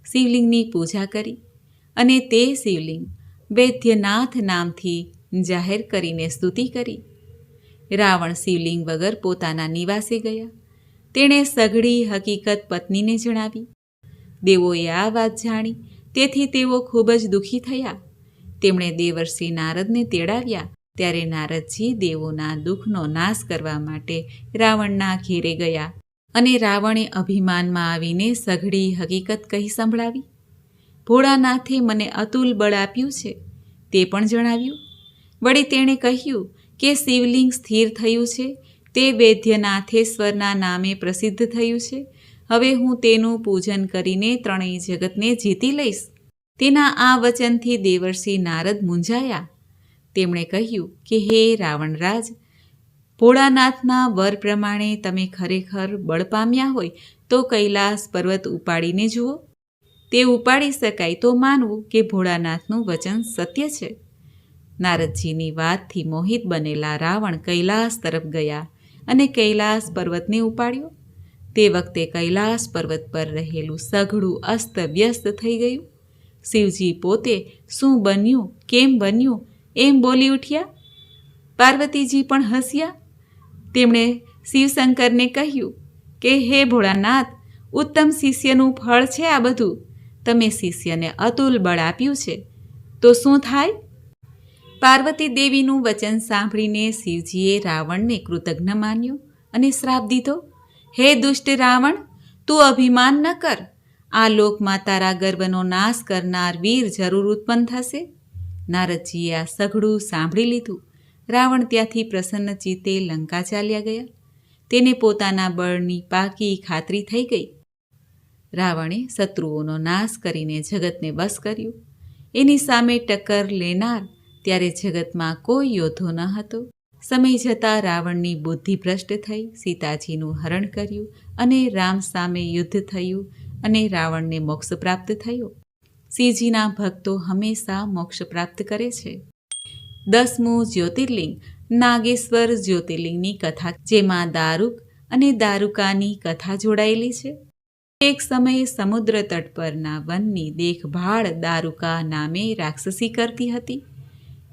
શિવલિંગની પૂજા કરી અને તે શિવલિંગ વૈદ્યનાથ નામથી જાહેર કરીને સ્તુતિ કરી. રાવણ શિવલિંગ વગર પોતાના નિવાસે ગયા. તેણે સઘળી હકીકત પત્નીને જણાવી. દેવોએ આ વાત જાણી તેથી તેઓ ખૂબ જ દુઃખી થયા. તેમણે દેવર્ષિ નારદને તેડાવ્યા. ત્યારે નારદજી દેવોના દુઃખનો નાશ કરવા માટે રાવણના ઘેરે ગયા અને રાવણે અભિમાનમાં આવીને સઘળી હકીકત કહી સંભળાવી. ભોળાનાથે મને અતુલ બળ આપ્યું છે તે પણ જણાવ્યું. વળી તેણે કહ્યું કે શિવલિંગ સ્થિર થયું છે, તે વૈદ્યનાથેશ્વરના નામે પ્રસિદ્ધ થયું છે. હવે હું તેનું પૂજન કરીને ત્રણેય જગતને જીતી લઈશ. તેના આ વચનથી દેવર્ષિ નારદ મૂંઝાયા. તેમણે કહ્યું કે હે રાવણરાજ, ભોળાનાથના વર પ્રમાણે તમે ખરેખર બળ પામ્યા હોય તો કૈલાસ પર્વત ઉપાડીને જુઓ. તે ઉપાડી શકાય તો માનવું કે ભોળાનાથનું વચન સત્ય છે. નારદજીની વાતથી મોહિત બનેલા રાવણ કૈલાસ તરફ ગયા અને કૈલાસ પર્વતને ઉપાડ્યો. તે વખતે કૈલાસ પર્વત પર રહેલું સઘળું અસ્તવ્યસ્ત થઈ ગયું. શિવજી પોતે શું બન્યું, કેમ બન્યું એમ બોલી ઉઠ્યા. પાર્વતીજી પણ હસ્યા. તેમણે શિવશંકરને કહ્યું કે હે ભોળાનાથ, ઉત્તમ શિષ્યનું ફળ છે આ બધું. તમે શિષ્યને અતુલ બળ આપ્યું છે તો શું થાય? પાર્વતી દેવીનું વચન સાંભળીને શિવજીએ રાવણને કૃતજ્ઞ માન્યો અને શ્રાપ દીધો. હે દુષ્ટ રાવણ, તું અભિમાન ન કર. આ લોકમાં તારા ગર્વનો નાશ કરનાર વીર જરૂર ઉત્પન્ન થશે. નારદજીએ આ સઘળું સાંભળી લીધું. રાવણ ત્યાંથી પ્રસન્ન ચિત્તે લંકા ચાલ્યા ગયા. તેને પોતાના બળની પાકી ખાતરી થઈ ગઈ. રાવણે શત્રુઓનો નાશ કરીને જગતને બસ કર્યું. એની સામે ટક્કર લેનાર ત્યારે જગતમાં કોઈ યોદ્ધો ન હતો. સમય જતાં રાવણની બુદ્ધિ ભ્રષ્ટ થઈ. સીતાજીનું હરણ કર્યું અને રામ સામે યુદ્ધ થયું અને રાવણને મોક્ષ પ્રાપ્ત થયો. શિવજીના ભક્તો હંમેશા મોક્ષ પ્રાપ્ત કરે છે. 10મું જ્યોતિર્લિંગ નાગેશ્વર જ્યોતિર્લિંગની કથા, જેમાં દારૂક અને દારૂકાની કથા જોડાયેલી છે. એક સમયે સમુદ્ર તટ પરના વનની દેખભાળ દારૂકા નામે રાક્ષસી કરતી હતી.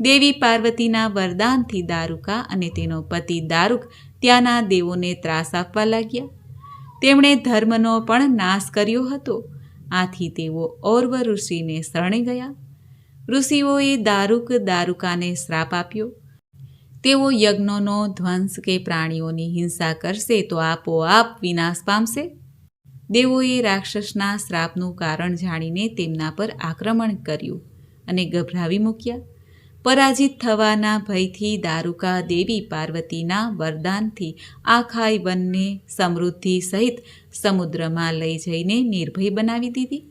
દેવી પાર્વતીના વરદાનથી દારૂકા અને તેનો પતિ દારૂક ત્યાંના દેવોને ત્રાસ આપવા લાગ્યા. તેમણે ધર્મનો પણ નાશ કર્યો હતો. આથી તેઓ ઔરવ ઋષિને શરણે ગયા. ઋષિઓએ દારૂકાને શ્રાપ આપ્યો. તેઓ યજ્ઞોનો ધ્વંસ કે પ્રાણીઓની હિંસા કરશે તો આપોઆપ વિનાશ પામશે. દેવોએ રાક્ષસના શ્રાપનું કારણ જાણીને તેમના પર આક્રમણ કર્યું અને ગભરાવી મૂક્યા. પરાજિત થવાના ભયથી દારૂકા દેવી પાર્વતીના વરદાનથી આખાય વનને સમૃદ્ધિ સહિત સમુદ્રમાં લઈ જઈને નિર્ભય બનાવી દીધી.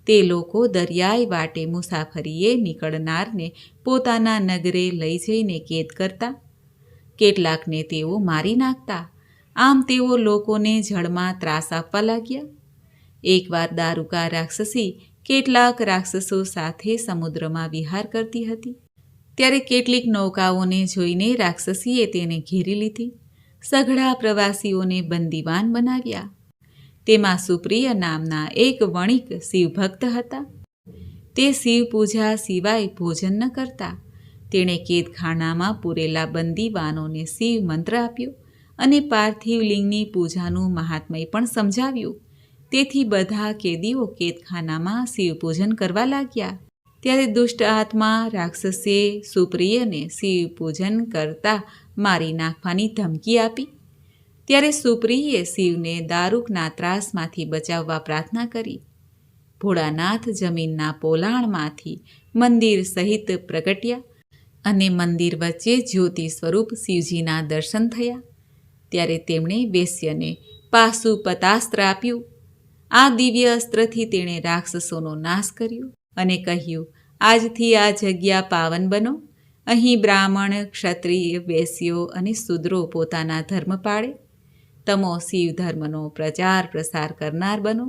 તે લોકો દરિયાઈ વાટે મુસાફરીએ નીકળનારને પોતાના નગરે લઈ જઈને કેદ કરતા. કેટલાકને તેઓ મારી નાખતા. આમ તેઓ લોકોને જળમાં ત્રાસ આપવા લાગ્યા. એકવાર દારૂકા રાક્ષસી કેટલાક રાક્ષસો સાથે સમુદ્રમાં વિહાર કરતી હતી. ત્યારે કેટલીક નૌકાઓને જોઈને રાક્ષસીએ તેને ઘેરી લીધી. સઘળા પ્રવાસીઓને બંદીવાન બનાવ્યા. તેમાં સુપ્રિય નામના એક વણિક શિવભક્ત હતા. તે શિવ પૂજા સિવાય ભોજન ન કરતા. તેણે કેદખાનામાં પૂરેલા બંદીવાનોને શિવ મંત્ર આપ્યો અને પાર્થિવ લિંગની પૂજાનું મહાત્મય પણ સમજાવ્યું. તેથી બધા કેદીઓ કેદખાનામાં શિવ પૂજન કરવા લાગ્યા. ત્યારે દુષ્ટ આત્મા રાક્ષસે સુપ્રિયને શિવ પૂજન કરતા મારી નાખવાની ધમકી આપી. ત્યારે સુપ્રિયે શિવને દારૂકના ત્રાસમાંથી બચાવવા પ્રાર્થના કરી. ભોળાનાથ જમીનના પોલાણમાંથી મંદિર સહિત પ્રગટ્યા અને મંદિર વચ્ચે જ્યોતિ સ્વરૂપ શિવજીના દર્શન થયા. ત્યારે તેમણે વેશ્યને પાશુપતાસ્ત્ર આપ્યું. આ દિવ્ય અસ્ત્રથી તેણે રાક્ષસોનો નાશ કર્યો અને કહ્યું, આજથી આ જગ્યા પાવન બનો. અહીં બ્રાહ્મણ, ક્ષત્રિય, વૈશ્યો અને શૂદ્રો પોતાના ધર્મ પાળે. તમો શિવ ધર્મનો પ્રચાર પ્રસાર કરનાર બનો.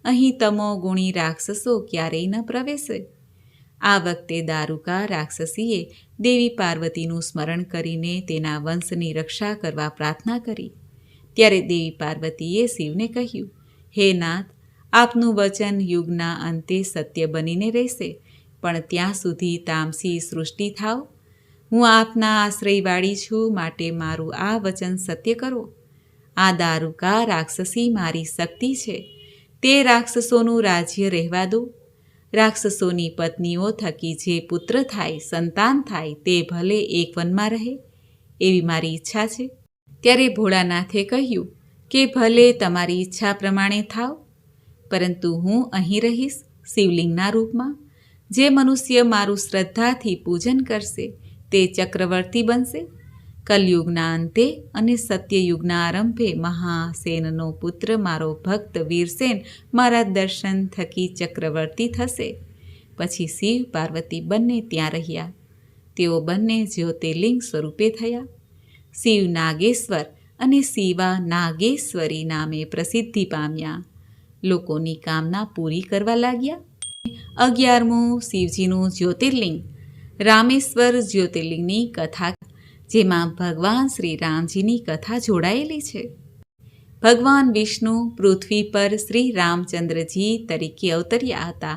અહીં તમો ગુણી રાક્ષસો ક્યારેય ન પ્રવેશે. આ વખતે દારૂકા રાક્ષસીએ દેવી પાર્વતીનું સ્મરણ કરીને તેના વંશની રક્ષા કરવા પ્રાર્થના કરી. ત્યારે દેવી પાર્વતીએ શિવને કહ્યું, હે નાથ, આપનું વચન યુગના અંતે સત્ય બનીને રહેશે, પણ ત્યાં સુધી તામસી સૃષ્ટિ થાવ. હું આપના આશ્રયવાળી છું, માટે મારું આ વચન સત્ય કરો. આ દારૂકા રાક્ષસી મારી શક્તિ છે. તે રાક્ષસોનું રાજ્ય રહેવા દો. રાક્ષસોની પત્નીઓ થકી જે પુત્ર થાય, સંતાન થાય, તે ભલે એક વનમાં રહે, એવી મારી ઈચ્છા છે. ત્યારે ભોળાનાથે કહ્યું કે ભલે તમારી ઈચ્છા પ્રમાણે થાવ, પરંતુ હું અહીં રહીશ શિવલિંગના રૂપમાં. જે મનુષ્ય મારું શ્રદ્ધાથી પૂજન કરશે તે ચક્રવર્તી બનશે. કલયુગના અંતે અને સત્યયુગના આરંભે મહાસેનનો પુત્ર મારો ભક્ત વીરસેન મારા દર્શન થકી ચક્રવર્તી થશે. પછી શિવ પાર્વતી બંને ત્યાં રહ્યા. તેઓ બંને જ્યોતિર્લિંગ સ્વરૂપે થયા. શિવ નાગેશ્વર અને શિવા નાગેશ્વરી નામે પ્રસિદ્ધિ પામ્યા. લોકોની કામના પૂરી કરવા લાગ્યા. 11મું શિવજીનું જ્યોતિર્લિંગ રામેશ્વર જ્યોતિર્લિંગની કથા, જેમાં ભગવાન શ્રી રામજીની કથા જોડાયેલી છે. ભગવાન વિષ્ણુ પૃથ્વી પર શ્રી રામચંદ્રજી તરીકે અવતર્યા હતા.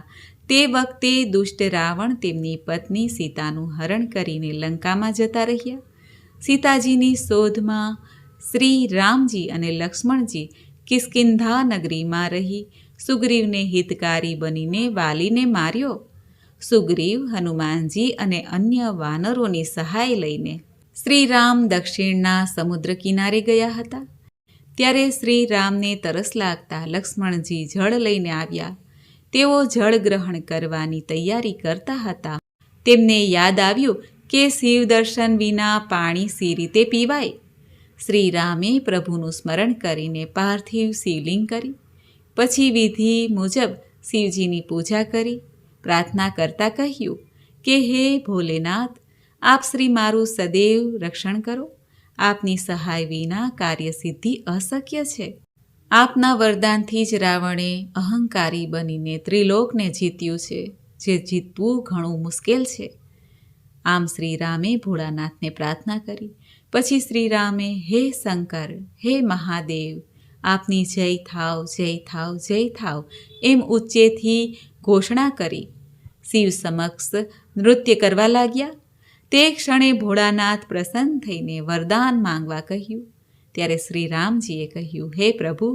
તે વખતે દુષ્ટ રાવણ તેમની પત્ની સીતાનું હરણ કરીને લંકામાં જતા રહ્યા. સીતાજીની શોધમાં શ્રી રામજી અને લક્ષ્મણજી કિષ્કિંધા નગરીમાં રહી સુગ્રીવને હિતકારી બનીને વાલીને માર્યો. સુગ્રીવ, હનુમાનજી અને અન્ય વાનરોની સહાય લઈને શ્રી રામ દક્ષિણના સમુદ્ર કિનારે ગયા હતા. ત્યારે શ્રી રામને તરસ લાગતા લક્ષ્મણજી જળ લઈને આવ્યા. તેઓ જળ ગ્રહણ કરવાની તૈયારી કરતા હતા. તેમને યાદ આવ્યું કે શિવ દર્શન વિના પાણી સી રીતે પીવાય. શ્રી રામે પ્રભુનું સ્મરણ કરીને પાર્થિવ શિવલિંગ કરી. પછી વિધિ મુજબ શિવજીની પૂજા કરી. પ્રાર્થના કરતા કહ્યું કે હે ભોલેનાથ, આપ શ્રી મારું સદૈવ રક્ષણ કરો. આપની સહાય વિના કાર્યસિદ્ધિ અશક્ય છે. આપના વરદાનથી જ રાવણે અહંકારી બનીને ત્રિલોકને જીત્યું છે, જે જીતવું ઘણું મુશ્કેલ છે. આમ શ્રી રામે ભોળાનાથને પ્રાર્થના કરી. પછી શ્રી રામે હે શંકર, હે મહાદેવ, આપની જય થાવ, જય થાવ, જય થાવ એમ ઉચ્ચેથી ઘોષણા કરી શિવ સમક્ષ નૃત્ય કરવા લાગ્યા. તે ક્ષણે ભોળાનાથ પ્રસન્ન થઈને વરદાન માંગવા કહ્યું. ત્યારે શ્રી રામજીએ કહ્યું, હે પ્રભુ,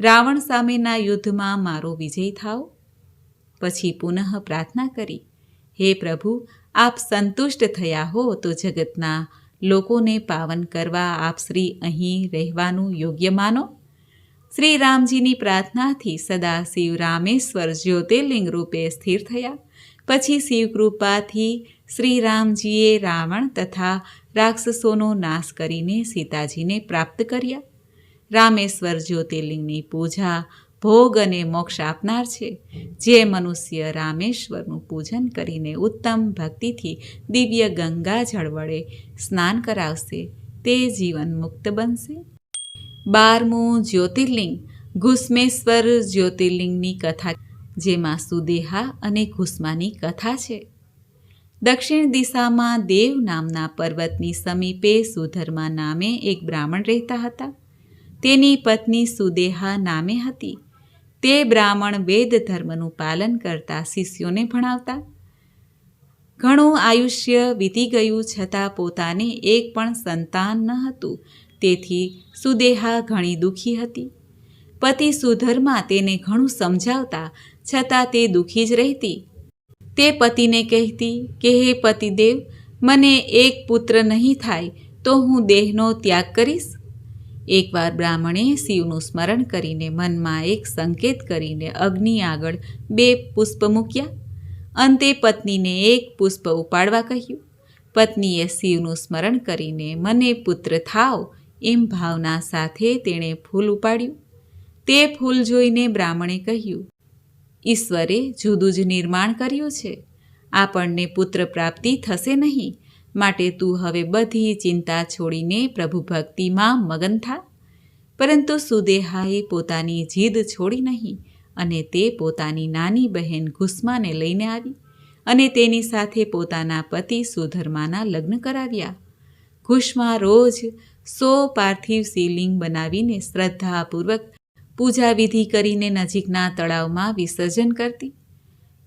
રાવણ સામેના યુદ્ધમાં મારો વિજય થાવ. પછી પુનઃ પ્રાર્થના કરી, હે પ્રભુ, આપ સંતુષ્ટ થયા હો તો જગતના લોકોને પાવન કરવા આપ શ્રી અહીં રહેવાનું યોગ્ય માનો. શ્રી રામજીની પ્રાર્થનાથી સદાશિવ રામેશ્વર જ્યોતિર્લિંગ રૂપે સ્થિર થયા. પછી શિવકૃપાથી શ્રી રામજીએ રાવણ તથા રાક્ષસોનો નાશ કરીને સીતાજીને પ્રાપ્ત કર્યા. રામેશ્વર જ્યોતિર્લિંગની પૂજા ભોગ અને મોક્ષ આપનાર છે. જે મનુષ્ય રામેશ્વરનું પૂજન કરીને ઉત્તમ ભક્તિથી દિવ્ય ગંગા જળ વડે સ્નાન કરાવશે તે જીવન મુક્ત બનશે. 12મું જ્યોતિર્લિંગ ઘુસ્મેશ્વર જ્યોતિર્લિંગની કથા, જેમાં સુદેહા અને ઘુસ્માની કથા છે. દક્ષિણ દિશામાં દેવ નામના પર્વતની સમીપે સુધર્મા નામે એક બ્રાહ્મણ રહેતા હતા. તેની પત્ની સુદેહા નામે હતી. તે બ્રાહ્મણ વેદ ધર્મનું પાલન કરતા શિષ્યોને ભણાવતા. ઘણું આયુષ્ય વીતી ગયું છતાં પોતાને એક પણ સંતાન ન હતું. તેથી સુદેહા ઘણી દુઃખી હતી. પતિ સુધર્મા તેને ઘણું સમજાવતા છતાં તે દુઃખી જ રહેતી. તે પતિને કહેતી કે હે પતિદેવ, મને એક પુત્ર નહીં થાય તો હું દેહનો ત્યાગ કરીશ. એકવાર બ્રાહ્મણે શિવનું સ્મરણ કરીને મનમાં એક સંકેત કરીને અગ્નિ આગળ 2 પુષ્પ મૂક્યા. અંતે પત્નીને એક પુષ્પ ઉપાડવા કહ્યું. પત્નીએ શિવનું સ્મરણ કરીને મને પુત્ર થાવ એમ ભાવના સાથે તેણે ફૂલ ઉપાડ્યું. તે ફૂલ જોઈને બ્રાહ્મણે કહ્યું, ઈશ્વરે જુદું જ નિર્માણ કર્યું છે. આપણને પુત્ર પ્રાપ્તિ થશે નહીં, માટે તું હવે બધી ચિંતા છોડીને પ્રભુ ભક્તિમાં મગન થા. પરંતુ સુદેહાએ પોતાની જીદ છોડી નહીં અને તે પોતાની નાની બહેન ગુસ્માને લઈને આવી અને તેની સાથે પોતાના પતિ સુધર્માના લગ્ન કરાવ્યા. ગુસ્મા રોજ 100 પાર્થિવ શિવલિંગ બનાવીને શ્રદ્ધાપૂર્વક પૂજાવિધિ કરીને નજીકના તળાવમાં વિસર્જન કરતી.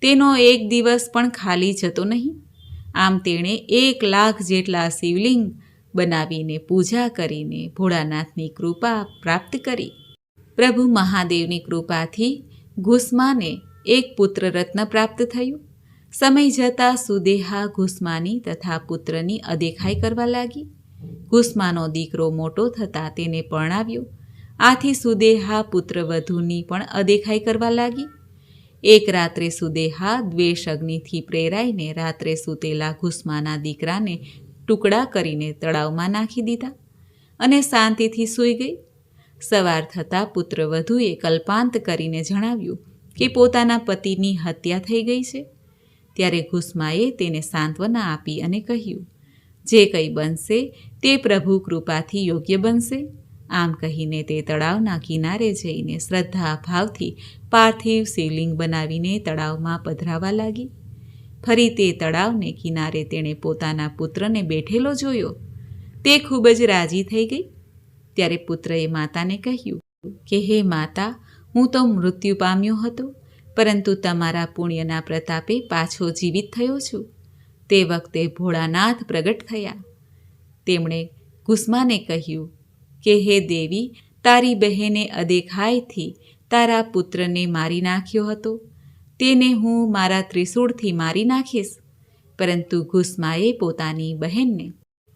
તેનો એક દિવસ પણ ખાલી જતો નહીં. આમ તેણે 1 લાખ જેટલા શિવલિંગ બનાવીને પૂજા કરીને ભોળાનાથની કૃપા પ્રાપ્ત કરી. પ્રભુ મહાદેવની કૃપાથી ગુસ્માને એક પુત્ર રત્ન પ્રાપ્ત થયું. સમય જતાં સુદેહા ગુસ્માની તથા પુત્રની અદેખાઈ કરવા લાગી. ગુસ્માનો દીકરો મોટો થતાં તેને પરણાવ્યો. આથી સુદેહા પુત્રવધૂની પણ અદેખાઈ કરવા લાગી. એક રાત્રે સુદેહા દ્વેષ અગ્નિથી પ્રેરાઈને રાત્રે સૂતેલા ગુસ્માના દીકરાને ટુકડા કરીને તળાવમાં નાખી દીધા અને શાંતિથી સૂઈ ગઈ. સવાર થતાં પુત્રવધૂએ કલ્પાંત કરીને જણાવ્યું કે પોતાના પતિની હત્યા થઈ ગઈ છે. ત્યારે ગુસ્માએ તેને સાંત્વના આપી અને કહ્યું, જે કંઈ બનશે તે પ્રભુ કૃપાથી યોગ્ય બનશે. આમ કહીને તે તળાવના કિનારે જઈને શ્રદ્ધા ભાવથી પાર્થિવ શિવલિંગ બનાવીને તળાવમાં પધરાવા લાગી. ફરી તે તળાવને કિનારે તેણે પોતાના પુત્રને બેઠેલો જોયો. તે ખૂબ જ રાજી થઈ ગઈ. ત્યારે પુત્રએ માતાને કહ્યું કે હે માતા, હું તો મૃત્યુ પામ્યો હતો, પરંતુ તમારા પુણ્યના પ્રતાપે પાછો જીવિત થયો છું. તે વખતે ભોળાનાથ પ્રગટ થયા. તેમણે ગુસ્માને કહ્યું કે હે દેવી, તારી બહેને અદેખાઈથી તારા પુત્રને મારી નાખ્યો હતો. તેને હું મારા ત્રિશૂળથી મારી નાખીશ. પરંતુ ગુસ્માએ પોતાની બહેનને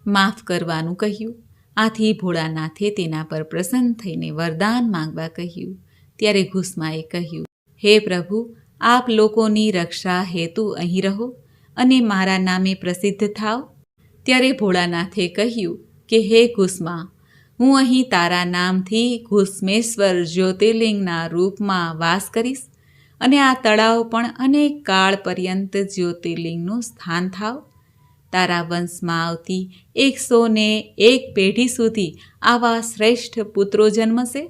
માફ કરવાનું કહ્યું. આથી ભોળાનાથે તેના પર પ્રસન્ન થઈને વરદાન માંગવા કહ્યું. ત્યારે ગુસ્માએ કહ્યું, હે પ્રભુ, આપ લોકોની રક્ષા હેતુ અહીં રહો અને મારા નામે પ્રસિદ્ધ થાવ. ત્યારે ભોળાનાથે કહ્યું કે હે ગુસ્મા, હું અહીં તારા નામથી ઘુસ્મેશ્વર જ્યોતિર્લિંગના રૂપમાં વાસ કરીશ અને આ તળાવ પણ અનેક કાળ પર્યંત જ્યોતિર્લિંગનું સ્થાન થાવ. તારા વંશમાં આવતી 101 પેઢી સુધી આવા શ્રેષ્ઠ પુત્રો જન્મશે.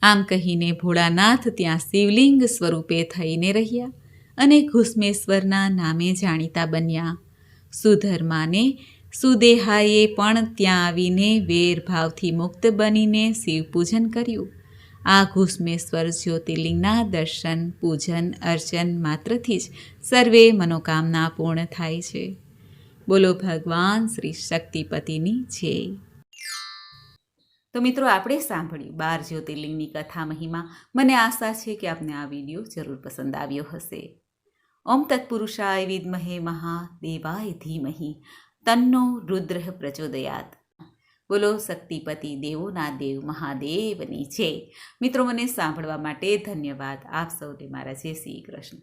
આમ કહીને ભોળાનાથ ત્યાં શિવલિંગ સ્વરૂપે થઈને રહ્યા અને ઘુસ્મેશ્વરના નામે જાણીતા બન્યા. સુધર્માને સુદેહાએ પણ ત્યાં આવીને વેરભાવથી મુક્ત બનીને શિવપૂજન કર્યું. આ ઘુસ્મેશ્વર જ્યોતિર્લિંગના દર્શન, પૂજન, અર્ચન માત્રથી જ સર્વે મનોકામના પૂર્ણ થાય છે. બોલો ભગવાન શ્રી શક્તિપતિની જય. તો મિત્રો, આપણે સાંભળ્યું 12 જ્યોતિર્લિંગની કથા મહિમા. મને આશા છે કે આપને આ વિડીયો જરૂર પસંદ આવ્યો હશે. ઓમ તત્પુરુષાય વિદ્મહે મહાદેવાય ધીમહિ તન્નો રુદ્ર પ્રચોદયાત. બોલો શક્તિપતિ દેવોના દેવ મહાદેવની જય. મિત્રો, મને સાંભળવા માટે ધન્યવાદ. આપ સૌને મારા જય શ્રી કૃષ્ણ.